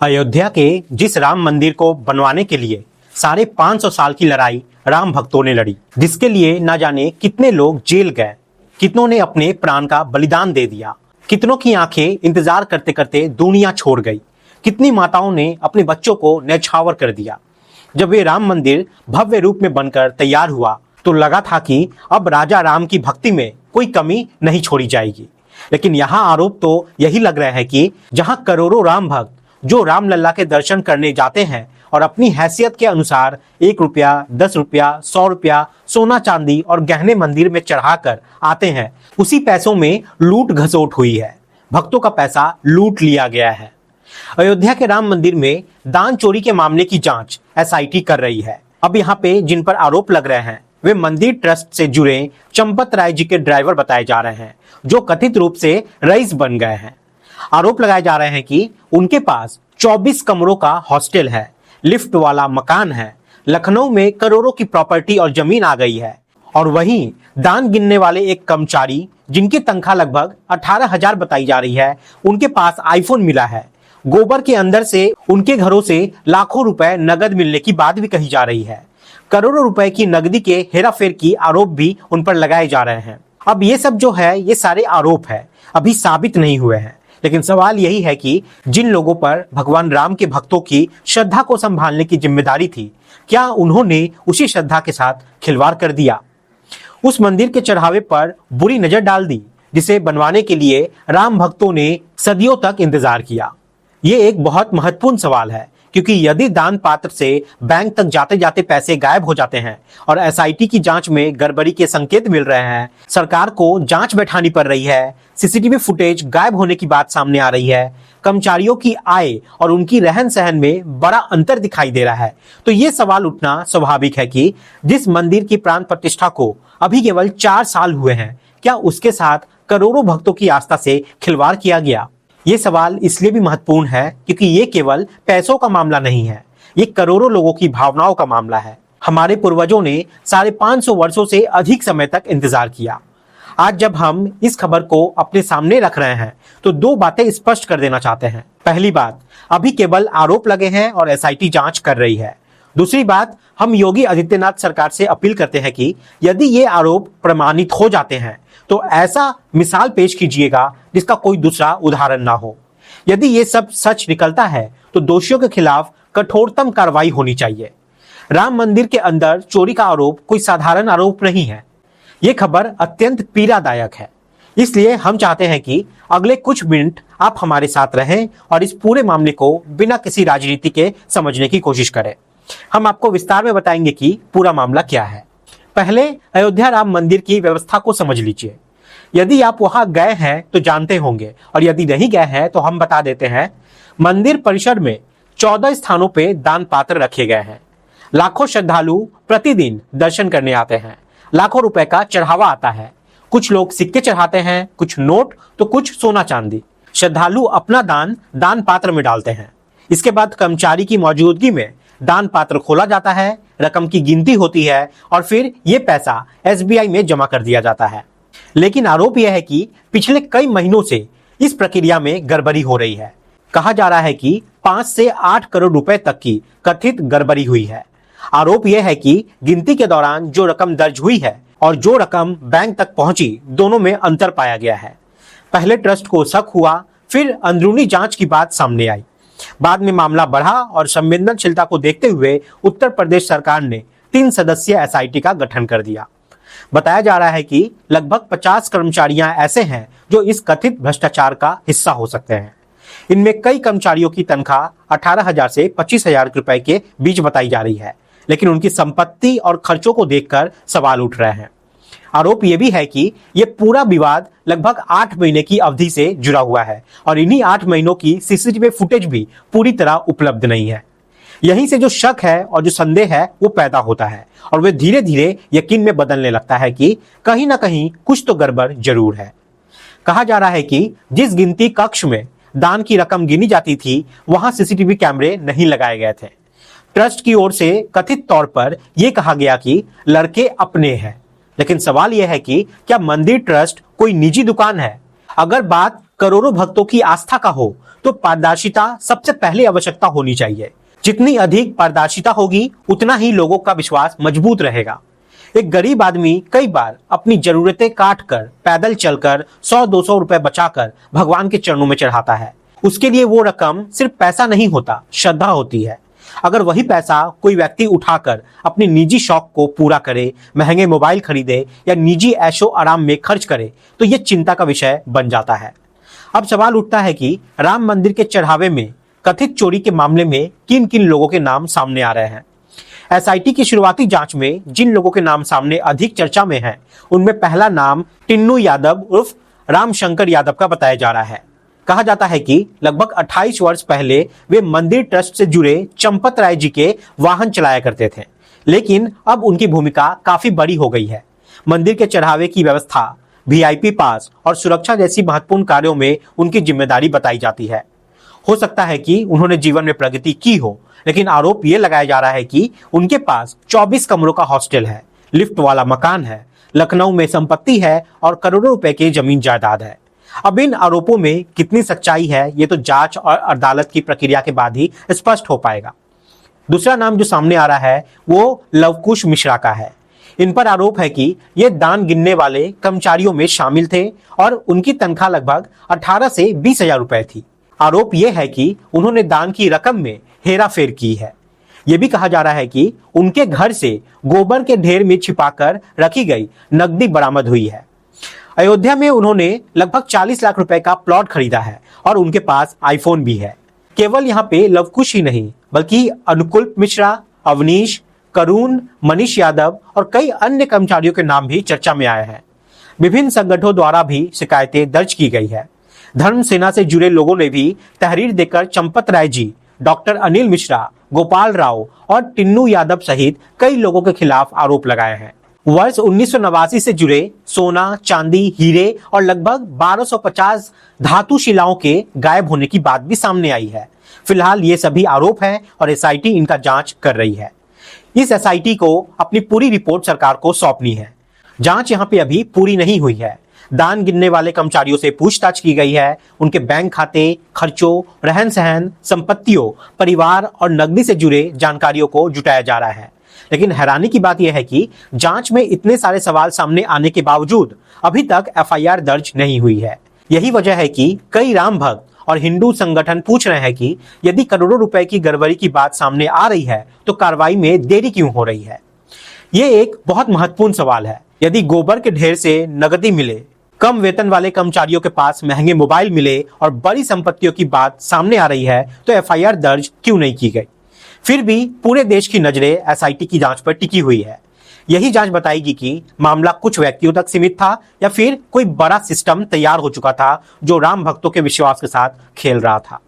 अयोध्या के जिस राम मंदिर को बनवाने के लिए साढ़े 500 साल की लड़ाई राम भक्तों ने लड़ी, जिसके लिए ना जाने कितने लोग जेल गए, कितनों ने अपने प्राण का बलिदान दे दिया, कितनों की आंखें इंतजार करते करते दुनिया छोड़ गई, कितनी माताओं ने अपने बच्चों को न्यौछावर कर दिया। जब ये राम मंदिर भव्य रूप में बनकर तैयार हुआ तो लगा था कि अब राजा राम की भक्ति में कोई कमी नहीं छोड़ी जाएगी। लेकिन यहाँ आरोप तो यही लग रहा है कि जहाँ करोड़ों राम भक्त जो रामलला के दर्शन करने जाते हैं और अपनी हैसियत के अनुसार 1 रुपया, 10 रुपया, 100 रुपया सोना चांदी और गहने मंदिर में चढ़ाकर आते हैं, उसी पैसों में लूट घसोट हुई है, भक्तों का पैसा लूट लिया गया है। अयोध्या के राम मंदिर में दान चोरी के मामले की जांच एसआईटी कर रही है। अब यहाँ पे जिन पर आरोप लग रहे हैं वे मंदिर ट्रस्ट से जुड़े चंपत राय जी के ड्राइवर बताए जा रहे हैं, जो कथित रूप से रईस बन गए हैं। आरोप लगाए जा रहे हैं कि उनके पास 24 कमरों का हॉस्टल है, लिफ्ट वाला मकान है, लखनऊ में करोड़ों की प्रॉपर्टी और जमीन आ गई है। और वहीं दान गिनने वाले एक कर्मचारी जिनकी तनख्वाह लगभग 18,000 बताई जा रही है, उनके पास आईफोन मिला है। गोबर के अंदर से उनके घरों से लाखों रुपए नगद मिलने की बात भी कही जा रही है। करोड़ों रुपए की नगदी के हेराफेर की आरोप भी उन पर लगाए जा रहे हैं। अब ये सब जो है ये सारे आरोप है, अभी साबित नहीं हुए हैं। लेकिन सवाल यही है कि जिन लोगों पर भगवान राम के भक्तों की श्रद्धा को संभालने की जिम्मेदारी थी, क्या उन्होंने उसी श्रद्धा के साथ खिलवाड़ कर दिया? उस मंदिर के चढ़ावे पर बुरी नजर डाल दी जिसे बनवाने के लिए राम भक्तों ने सदियों तक इंतजार किया। ये एक बहुत महत्वपूर्ण सवाल है, क्योंकि यदि दान पात्र से बैंक तक जाते जाते पैसे गायब हो जाते हैं और एसआईटी की जांच में गड़बड़ी के संकेत मिल रहे हैं, सरकार को जांच बैठानी पड़ रही है, सीसीटीवी फुटेज गायब होने की बात सामने आ रही है, कर्मचारियों की आय और उनकी रहन सहन में बड़ा अंतर दिखाई दे रहा है, तो ये सवाल उठना स्वाभाविक है कि जिस मंदिर की प्राण प्रतिष्ठा को अभी केवल 4 साल हुए हैं, क्या उसके साथ करोड़ों भक्तों की आस्था से खिलवाड़ किया गया? ये सवाल इसलिए भी महत्वपूर्ण है क्योंकि ये केवल पैसों का मामला नहीं है, ये करोड़ों लोगों की भावनाओं का मामला है। हमारे पूर्वजों ने 550 वर्षों से अधिक समय तक इंतजार किया। आज जब हम इस खबर को अपने सामने रख रहे हैं तो 2 बातें स्पष्ट कर देना चाहते हैं। पहली बात, अभी केवल आरोप लगे हैं और एसआईटी जांच कर रही है। दूसरी बात, हम योगी आदित्यनाथ सरकार से अपील करते हैं कि यदि ये आरोप प्रमाणित हो जाते हैं तो ऐसा मिसाल पेश कीजिएगा जिसका कोई दूसरा उदाहरण ना हो। यदि ये सब सच निकलता है तो दोषियों के खिलाफ कठोरतम कार्रवाई होनी चाहिए। राम मंदिर के अंदर चोरी का आरोप कोई साधारण आरोप नहीं है। ये खबर अत्यंत पीड़ादायक है। इसलिए हम चाहते हैं कि अगले कुछ मिनट आप हमारे साथ रहें और इस पूरे मामले को बिना किसी राजनीति के समझने की कोशिश करें। हम आपको विस्तार में बताएंगे कि पूरा मामला क्या है। पहले अयोध्या राम मंदिर की व्यवस्था को समझ लीजिए। यदि आप वहां गए हैं तो जानते होंगे, और यदि नहीं गए हैं तो हम बता देते हैं। मंदिर परिसर में 14 स्थानों पे दान पात्र रखे गए हैं। लाखों श्रद्धालु प्रतिदिन दर्शन करने आते हैं। लाखों रुपए का चढ़ावा आता है। कुछ लोग सिक्के चढ़ाते हैं, कुछ नोट तो कुछ सोना चांदी। श्रद्धालु अपना दान पात्र में डालते हैं। इसके बाद कर्मचारी की मौजूदगी में दान पात्र खोला जाता है, रकम की गिनती होती है और फिर ये पैसा एसबीआई में जमा कर दिया जाता है। लेकिन आरोप यह है कि पिछले कई महीनों से इस प्रक्रिया में गड़बड़ी हो रही है। कहा जा रहा है कि 5 से 8 करोड़ रुपए तक की कथित गड़बड़ी हुई है। आरोप यह है कि गिनती के दौरान जो रकम दर्ज हुई है और जो रकम बैंक तक पहुंची, दोनों में अंतर पाया गया है। पहले ट्रस्ट को शक हुआ, फिर अंदरूनी जांच की बात सामने आई। बाद में मामला बढ़ा और संवेदनशीलता को देखते हुए उत्तर प्रदेश सरकार ने 3 सदस्यीय एसआईटी का गठन कर दिया। बताया जा रहा है कि लगभग 50 कर्मचारियां ऐसे हैं जो इस कथित भ्रष्टाचार का हिस्सा हो सकते हैं। इनमें कई कर्मचारियों की तनख्वाह 18,000 से 25,000 रुपए के बीच बताई जा रही है, लेकिन उनकी संपत्ति और खर्चों को देखकर सवाल उठ रहे हैं। आरोप यह भी है कि यह पूरा विवाद लगभग 8 महीने की अवधि से जुड़ा हुआ है और इन्हीं 8 महीनों की सीसीटीवी फुटेज भी पूरी तरह उपलब्ध नहीं है। यहीं से जो शक है और जो संदेह है वो पैदा होता है और वे धीरे धीरे यकीन में बदलने लगता है कि कहीं ना कहीं कुछ तो गड़बड़ जरूर है। कहा जा रहा है कि जिस गिनती कक्ष में दान की रकम गिनी जाती थी वहां सीसीटीवी कैमरे नहीं लगाए गए थे। ट्रस्ट की ओर से कथित तौर पर यह कहा गया कि लड़के अपने हैं, लेकिन सवाल यह है कि क्या मंदिर ट्रस्ट कोई निजी दुकान है? अगर बात करोड़ों भक्तों की आस्था का हो तो पारदर्शिता सबसे पहले आवश्यकता होनी चाहिए। जितनी अधिक पारदर्शिता होगी उतना ही लोगों का विश्वास मजबूत रहेगा। एक गरीब आदमी कई बार अपनी जरूरतें काट कर, पैदल चलकर 100-200 रुपए बचाकर भगवान के चरणों में चढ़ाता है। उसके लिए वो रकम सिर्फ पैसा नहीं होता, श्रद्धा होती है। अगर वही पैसा कोई व्यक्ति उठाकर अपनी निजी शौक को पूरा करे, महंगे मोबाइल खरीदे या निजी ऐशो आराम में खर्च करे तो ये चिंता का विषय बन जाता है। अब सवाल उठता है कि राम मंदिर के चढ़ावे में कथित चोरी के मामले में किन किन लोगों के नाम सामने आ रहे हैं। एसआईटी की शुरुआती जांच में जिन लोगों के नाम सामने अधिक चर्चा में हैं, उनमें पहला नाम टिन्नू यादव उर्फ रामशंकर यादव का बताया जा रहा है। कहा जाता है कि लगभग 28 वर्ष पहले वे मंदिर ट्रस्ट से जुड़े चंपत राय जी के वाहन चलाया करते थे, लेकिन अब उनकी भूमिका काफी बड़ी हो गई है। मंदिर के चढ़ावे की व्यवस्था, वीआईपी पास और सुरक्षा जैसी महत्वपूर्ण कार्यों में उनकी जिम्मेदारी बताई जाती है। हो सकता है कि उन्होंने जीवन में प्रगति की हो, लेकिन आरोप ये लगाया जा रहा है कि उनके पास 24 कमरों का हॉस्टल है, लिफ्ट वाला मकान है, लखनऊ में संपत्ति है और करोड़ों रुपए की जमीन जायदाद है। अब इन आरोपों में कितनी सच्चाई है ये तो जांच और अदालत की प्रक्रिया के बाद ही स्पष्ट हो पाएगा। दूसरा नाम जो सामने आ रहा है वो लवकुश मिश्रा का है। इन पर आरोप है कि ये दान गिनने वाले कर्मचारियों में शामिल थे और उनकी तनख्वाह लगभग 18 से 20 हजार रुपए थी। आरोप यह है कि उन्होंने दान की रकम में हेराफेर की है। यह भी कहा जा रहा है कि उनके घर से गोबर के ढेर में छिपाकर रखी गई नकदी बरामद हुई है। अयोध्या में उन्होंने लगभग 40 लाख रुपए का प्लॉट खरीदा है और उनके पास आईफोन भी है। केवल यहाँ पे लवकुश ही नहीं बल्कि अनुकुल मिश्रा, अवनीश, करुण, मनीष यादव और कई अन्य कर्मचारियों के नाम भी चर्चा में आए हैं। विभिन्न संगठनों द्वारा भी शिकायतें दर्ज की गई है। धर्म सेना से जुड़े लोगों ने भी तहरीर देकर चंपत राय जी, डॉक्टर अनिल मिश्रा, गोपाल राव और टिन्नू यादव सहित कई लोगों के खिलाफ आरोप लगाए हैं। वर्ष 1989 से जुड़े सोना, चांदी, हीरे और लगभग 1250 धातु शिलाओं के गायब होने की बात भी सामने आई है। फिलहाल ये सभी आरोप हैं और एसआईटी इनका जांच कर रही है। इस एसआईटी को अपनी पूरी रिपोर्ट सरकार को सौंपनी है। जांच यहाँ पे अभी पूरी नहीं हुई है। दान गिनने वाले कर्मचारियों से पूछताछ की गई है। उनके बैंक खाते, खर्चों, रहन सहन, संपत्तियों, परिवार और नकदी से जुड़े जानकारियों को जुटाया जा रहा है। लेकिन हैरानी की बात यह है कि जांच में इतने सारे सवाल सामने आने के बावजूद अभी तक एफआईआर दर्ज नहीं हुई है। यही वजह है कि कई राम भक्त और हिंदू संगठन पूछ रहे हैं कि यदि करोड़ों रुपए की गड़बड़ी की बात सामने आ रही है तो कार्रवाई में देरी क्यों हो रही है। ये एक बहुत महत्वपूर्ण सवाल है। यदि गोबर के ढेर से नकदी मिले, कम वेतन वाले कर्मचारियों के पास महंगे मोबाइल मिले और बड़ी संपत्तियों की बात सामने आ रही है तो एफआईआर दर्ज क्यों नहीं की गई। फिर भी पूरे देश की नजरें एसआईटी की जांच पर टिकी हुई है। यही जांच बताएगी कि मामला कुछ व्यक्तियों तक सीमित था या फिर कोई बड़ा सिस्टम तैयार हो चुका था जो राम भक्तों के विश्वास के साथ खेल रहा था।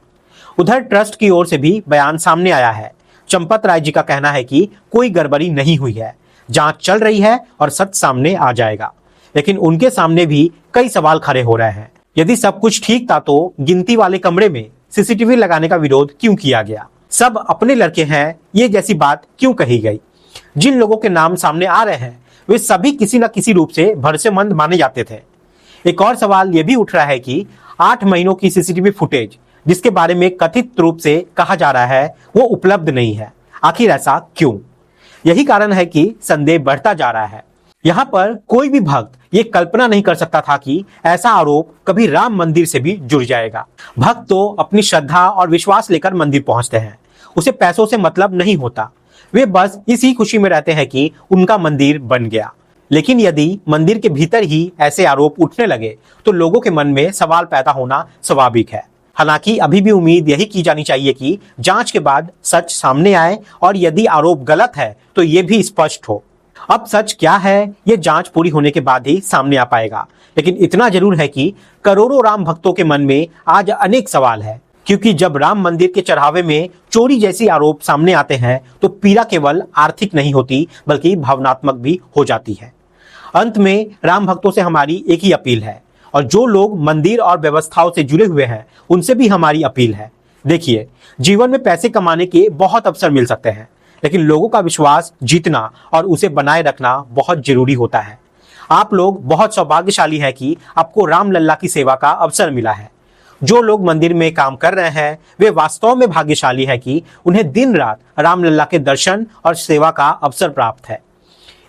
उधर ट्रस्ट की ओर से भी बयान सामने आया है। चंपत राय जी का कहना है कि कोई गड़बड़ी नहीं हुई है, जांच चल रही है और सच सामने आ जाएगा। लेकिन उनके सामने भी कई सवाल खड़े हो रहे हैं। यदि सब कुछ ठीक था तो गिनती वाले कमरे में सीसीटीवी लगाने का विरोध क्यों किया गया? सब अपने लड़के हैं ये जैसी बात क्यों कही गई? जिन लोगों के नाम सामने आ रहे हैं वे सभी किसी न किसी रूप से भरोसेमंद माने जाते थे। एक और सवाल यह भी उठ रहा है कि 8 महीनों की सीसीटीवी फुटेज जिसके बारे में कथित रूप से कहा जा रहा है वो उपलब्ध नहीं है। आखिर ऐसा क्यों? यही कारण है कि संदेह बढ़ता जा रहा है। यहाँ पर कोई भी भक्त ये कल्पना नहीं कर सकता था कि ऐसा आरोप कभी राम मंदिर से भी जुड़ जाएगा। भक्त तो अपनी श्रद्धा और विश्वास लेकर मंदिर पहुंचते हैं, उसे पैसों से मतलब नहीं होता। वे बस इसी खुशी में रहते हैं कि उनका मंदिर बन गया। लेकिन यदि मंदिर के भीतर ही ऐसे आरोप उठने लगे तो लोगों के मन में सवाल पैदा होना स्वाभाविक है। हालांकि अभी भी उम्मीद यही की जानी चाहिए कि जांच के बाद सच सामने आए और यदि आरोप गलत है तो ये भी स्पष्ट हो। अब सच क्या है ये जांच पूरी होने के बाद ही सामने आ पाएगा। लेकिन इतना जरूर है कि करोड़ों राम भक्तों के मन में आज अनेक सवाल है, क्योंकि जब राम मंदिर के चढ़ावे में चोरी जैसी आरोप सामने आते हैं तो पीड़ा केवल आर्थिक नहीं होती बल्कि भावनात्मक भी हो जाती है। अंत में राम भक्तों से हमारी एक ही अपील है और जो लोग मंदिर और व्यवस्थाओं से जुड़े हुए हैं उनसे भी हमारी अपील है। देखिए, जीवन में पैसे कमाने के बहुत अवसर मिल सकते हैं, लेकिन लोगों का विश्वास जीतना और उसे बनाए रखना बहुत जरूरी होता है। आप लोग बहुत सौभाग्यशाली है कि आपको राम लल्ला की सेवा का अवसर मिला है। जो लोग मंदिर में काम कर रहे हैं वे वास्तव में भाग्यशाली है कि उन्हें दिन रात रामलला के दर्शन और सेवा का अवसर प्राप्त है।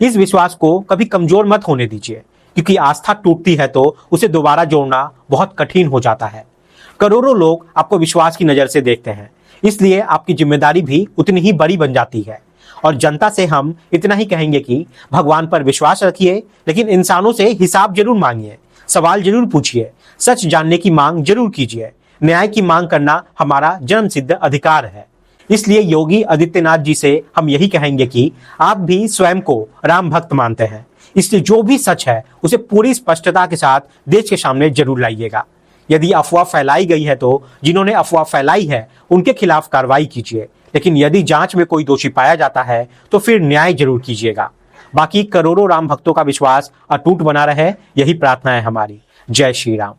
इस विश्वास को कभी कमजोर मत होने दीजिए, क्योंकि आस्था टूटती है तो उसे दोबारा जोड़ना बहुत कठिन हो जाता है। करोड़ों लोग आपको विश्वास की नजर से देखते हैं, इसलिए आपकी जिम्मेदारी भी उतनी ही बड़ी बन जाती है। और जनता से हम इतना ही कहेंगे कि भगवान पर विश्वास रखिए, लेकिन इंसानों से हिसाब जरूर मांगिए, सवाल जरूर पूछिए, सच जानने की मांग जरूर कीजिए। न्याय की मांग करना हमारा जन्मसिद्ध अधिकार है। इसलिए योगी आदित्यनाथ जी से हम यही कहेंगे कि आप भी स्वयं को राम भक्त मानते हैं, इसलिए जो भी सच है उसे पूरी स्पष्टता के साथ देश के सामने जरूर लाइएगा। यदि अफवाह फैलाई गई है तो जिन्होंने अफवाह फैलाई है उनके खिलाफ कार्रवाई कीजिए, लेकिन यदि जांच में कोई दोषी पाया जाता है तो फिर न्याय जरूर कीजिएगा। बाकी करोड़ों राम भक्तों का विश्वास अटूट बना रहे, यही प्रार्थना है हमारी। जय श्री राम।